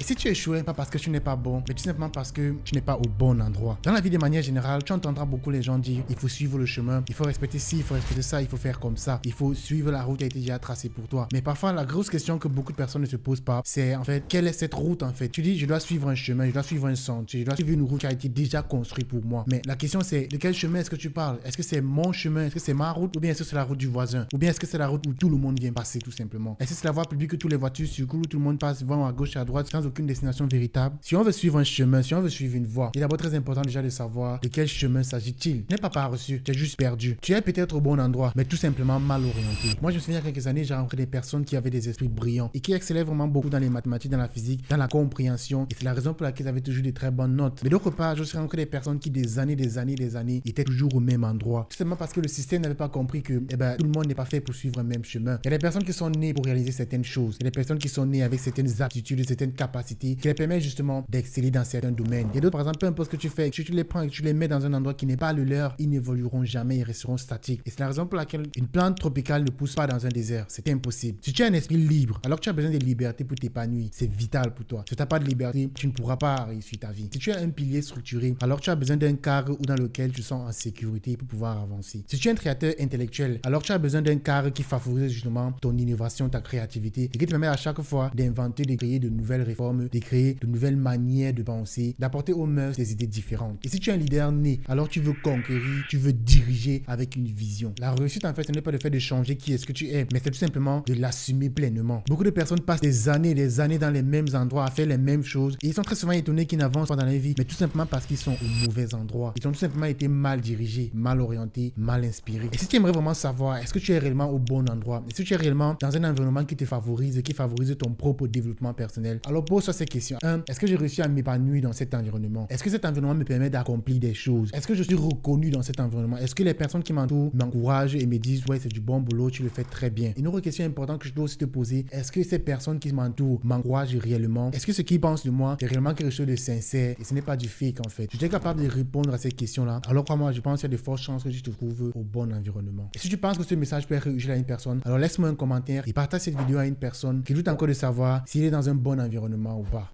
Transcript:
Et si tu échoues, pas parce que tu n'es pas bon, mais tout simplement parce que tu n'es pas au bon endroit. Dans la vie de manière générale, tu entendras beaucoup les gens dire il faut suivre le chemin, il faut respecter ci, il faut respecter ça, il faut faire comme ça, il faut suivre la route qui a été déjà tracée pour toi. Mais parfois, la grosse question que beaucoup de personnes ne se posent pas, c'est en fait, quelle est cette route en fait? Tu dis, je dois suivre un chemin, je dois suivre un sentier, je dois suivre une route qui a été déjà construite pour moi. Mais la question c'est, de quel chemin est-ce que tu parles? Est-ce que c'est mon chemin? Est-ce que c'est ma route? Ou bien est-ce que c'est la route du voisin? Ou bien est-ce que c'est la route où tout le monde vient passer tout simplement? Est-ce que c'est la voie publique que toutes les voitures circulent, où tout le monde passe, vont à gauche et à droite sans aucune destination véritable? Si on veut suivre un chemin, si on veut suivre une voie, il est d'abord très important déjà de savoir de quel chemin s'agit-il. Tu n'es pas reçu, tu es juste perdu. Tu es peut-être au bon endroit, mais tout simplement mal orienté. Moi, je me souviens il y a quelques années, j'ai rencontré des personnes qui avaient des esprits brillants et qui excellaient vraiment beaucoup dans les mathématiques, dans la physique, dans la compréhension. Et c'est la raison pour laquelle ils avaient toujours des très bonnes notes. Mais d'autre part, j'ai aussi rencontré des personnes qui des années étaient toujours au même endroit. Tout simplement parce que le système n'avait pas compris que tout le monde n'est pas fait pour suivre un même chemin. Il y a des personnes qui sont nées pour réaliser certaines choses. Il y a des personnes qui sont nées avec certaines aptitudes, certaines capacités qui les permettent justement d'exceller dans certains domaines. Et d'autres, par exemple, peu importe ce que tu fais, si tu les prends et que tu les mets dans un endroit qui n'est pas le leur, ils n'évolueront jamais, ils resteront statiques. Et c'est la raison pour laquelle une plante tropicale ne pousse pas dans un désert. C'est impossible. Si tu as un esprit libre, alors que tu as besoin de liberté pour t'épanouir, c'est vital pour toi. Si tu n'as pas de liberté, tu ne pourras pas réussir ta vie. Si tu as un pilier structuré, alors tu as besoin d'un cadre ou dans lequel tu sens en sécurité pour pouvoir avancer. Si tu es un créateur intellectuel, alors tu as besoin d'un cadre qui favorise justement ton innovation, ta créativité et qui te permet à chaque fois d'inventer, de créer de nouvelles réformes, de créer de nouvelles manières de penser, d'apporter aux mœurs des idées différentes. Et si tu es un leader né, alors tu veux conquérir, tu veux diriger avec une vision. La réussite en fait, ce n'est pas le fait de changer qui est-ce que tu es, mais c'est tout simplement de l'assumer pleinement. Beaucoup de personnes passent des années dans les mêmes endroits à faire les mêmes choses et ils sont très souvent étonnés qu'ils n'avancent pas dans la vie, mais tout simplement parce qu'ils sont au mauvais endroit. Ils ont tout simplement été mal dirigés, mal orientés, mal inspirés. Et si tu aimerais vraiment savoir, est-ce que tu es réellement au bon endroit? Est-ce que tu es réellement dans un environnement qui te favorise, qui favorise ton propre développement personnel? Alors pose-toi ces questions. 1. Est-ce que j'ai réussi à m'épanouir dans cet environnement? Est-ce que cet environnement me permet d'accomplir des choses? Est-ce que je suis reconnu dans cet environnement? Est-ce que les personnes qui m'entourent m'encouragent et me disent ouais, c'est du bon boulot, tu le fais très bien? Une autre question importante que je dois aussi te poser, est-ce que ces personnes qui m'entourent m'encouragent réellement? Est-ce que ce qu'ils pensent de moi, c'est réellement quelque chose de sincère et ce n'est pas du fake en fait? Tu es capable de répondre à ces questions-là. Alors crois-moi, je pense qu'il y a de fortes chances que tu te trouves au bon environnement. Et si tu penses que ce message peut être utile à une personne, alors laisse-moi un commentaire et partage cette vidéo à une personne qui doute encore de savoir s'il est dans un bon environnement ou pas.